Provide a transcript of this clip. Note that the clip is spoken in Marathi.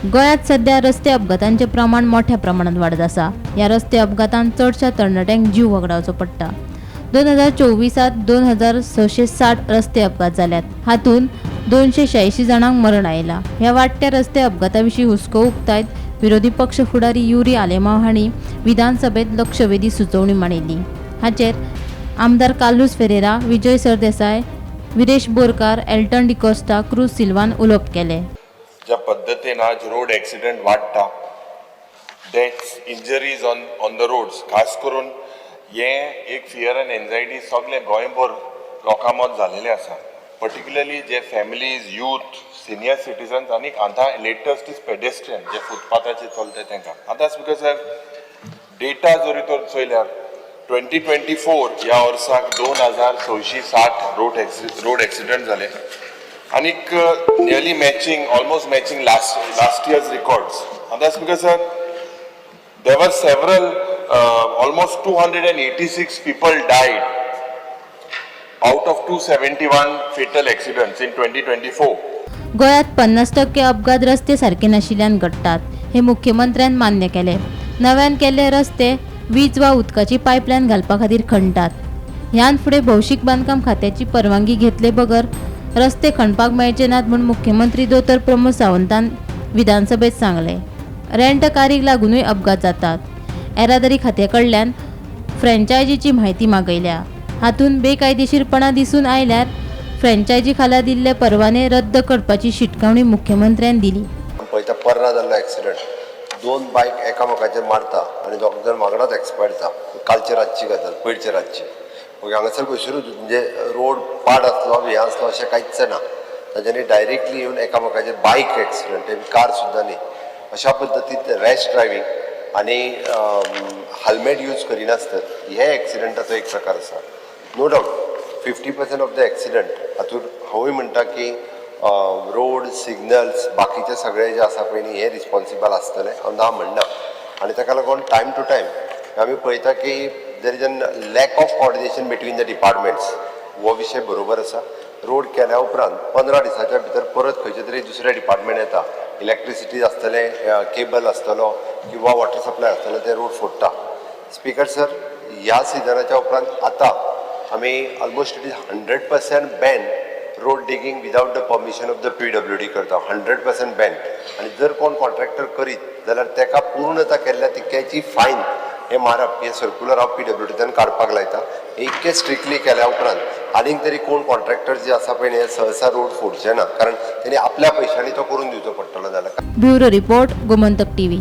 गोंयांत सध्या रस्ते अपघातांचे प्रमाण मोठ्या प्रमाणात वाढत आसा। ह्या रस्ते अपघातांत चडशा तरणाट्यांक जीव वगडावचो पडटा। 2024त 2660 रस्ते अपघात जाल्यात, हातूंत 286 जाणांक मरण आयलां। ह्या वाडट्या रस्ते अपघाताविशीं हुस्को उक्तायत विरोधी पक्ष फुडारी युरी आलेमांव हांणी विधानसभेत लक्षवेधी सुचोवणी मांडिल्ली। हाचेर आमदार कार्लोस फेरेरा, विजय सरदेसाय, विरेश बोरकार, एल्टन डिकोस्टा, क्रूज सिल्वान उलोवप केले। ज्या पद्धतीन आज रोड ॲक्सिडेंट वाडटा, deaths, injuries on the roads, खास करून हे एक फियर एंड एन्झायटी सगळे गोंयभर लोकां मत झालेले आसा। पर्टिक्युलरली जे फॅमिलीज, यूथ, सिनियर सिटीजन्स आनी आतां लेटस्ट इज पेडेस्ट्रियन जे फुटपाथाचेर चलता तांकां। आतां बिकॉज डेटा जरी तर चयल्यार 2024 ह्या वर्साक 2660 रोड ॲक्सिडेंट जाले आणि nearly almost matching last years records. And that's because there were several, almost 286 people died out of 271 fatal accidents in 2024. गोंयांत 50% अपघात रस्ते सारखे नाशिल्ल्यान घडटात, हे मुख्यमंत्र्यान मान्य केले। नव्यान केल्ले रस्ते वीज वा उदकाची पायपलायन घालपा खातीर खणटात। ह्यान फुडें भौशीक बांदकाम खात्याची परवानगी घेतले बगर रस्ते खणपाक मेळचे नात म्हूण मुख्यमंत्री दोतोर प्रमोद सावंतान विधानसभेत सांगले। रेंट कारीक लागूनय अपघात जातात। येरादारी खात्या कडल्यान फ्रँचायझीची म्हायती मागयल्या। हातूंत बेकायदेशीरपणा दिसून आयल्यार फ्रँचायझी खाला दिल्ले परवाने रद्द करपाची शिटकावणी मुख्यमंत्र्यान दिली। पळयता पर्रा जाल्लो ॲक्सिडंट, 2 बायक एकामेकाचेर मारता आनी दोग जाण वांगडाच एक्सपायर जाता। कालचे रातची गजाल, पयरचे रातची हांगासर पयसरूच म्हणजे रोड पाड आसलो, हे आसलो अशें कांयच ना। ताच्यांनी डायरेक्टली येवन एकामेकाचेर बायक एक्सिडंट, कार सुद्दां न्ही, अशा पद्दतीन रॅश ड्रायव्हिंग आनी हेल्मेट यूज करिनासतना हे एक्सिडंटाचो एक प्रकार आसा। No doubt 50% of the accident हातूंत हांवूय म्हणटा की रोड, सिग्नल्स, बाकीचे सगळे जे आसा पळय न्ही हे रिस्पॉन्सिबल आसतले, हांव ना म्हणना। आनी ताका लागून टायम टू टायम आमी पळयता की there is an lack of coordination between the departments. हो विशय बरोबर आसा। रोड केल्या उपरांत 15 दिसाच्या भितर परत खंयचे तरी दुसरे डिपार्टमेंट येता, इलेक्ट्रिसिटी आसतले, केबल आसतलो किंवा वॉटर सप्लाय आसतलो, ते रोड फोडटा। स्पीकर सर, ह्या सिजनाच्या उपरांत आतां आमी almost it is 100% ban road digging without the permission of the PWD करता। 100% बॅन। आनी जर कोण कॉन्ट्रॅक्टर करीत जाल्यार ताका पूर्णता केल्ल्या तितक्याची फायन हे मारप, हे सर्क्युलर हांव PWDंतल्यान काडपाक लायता। इतके स्ट्रिक्टली केल्या उपरांत आनीक तरी कोण कॉन्ट्रॅक्टर जे आसा पळय हे सहसा रोड फोडचे ना, कारण तेणी आपल्या पयशांनी तो करून दिवचो पडटलो जाल्यार। Bureau report, Gomantak TV.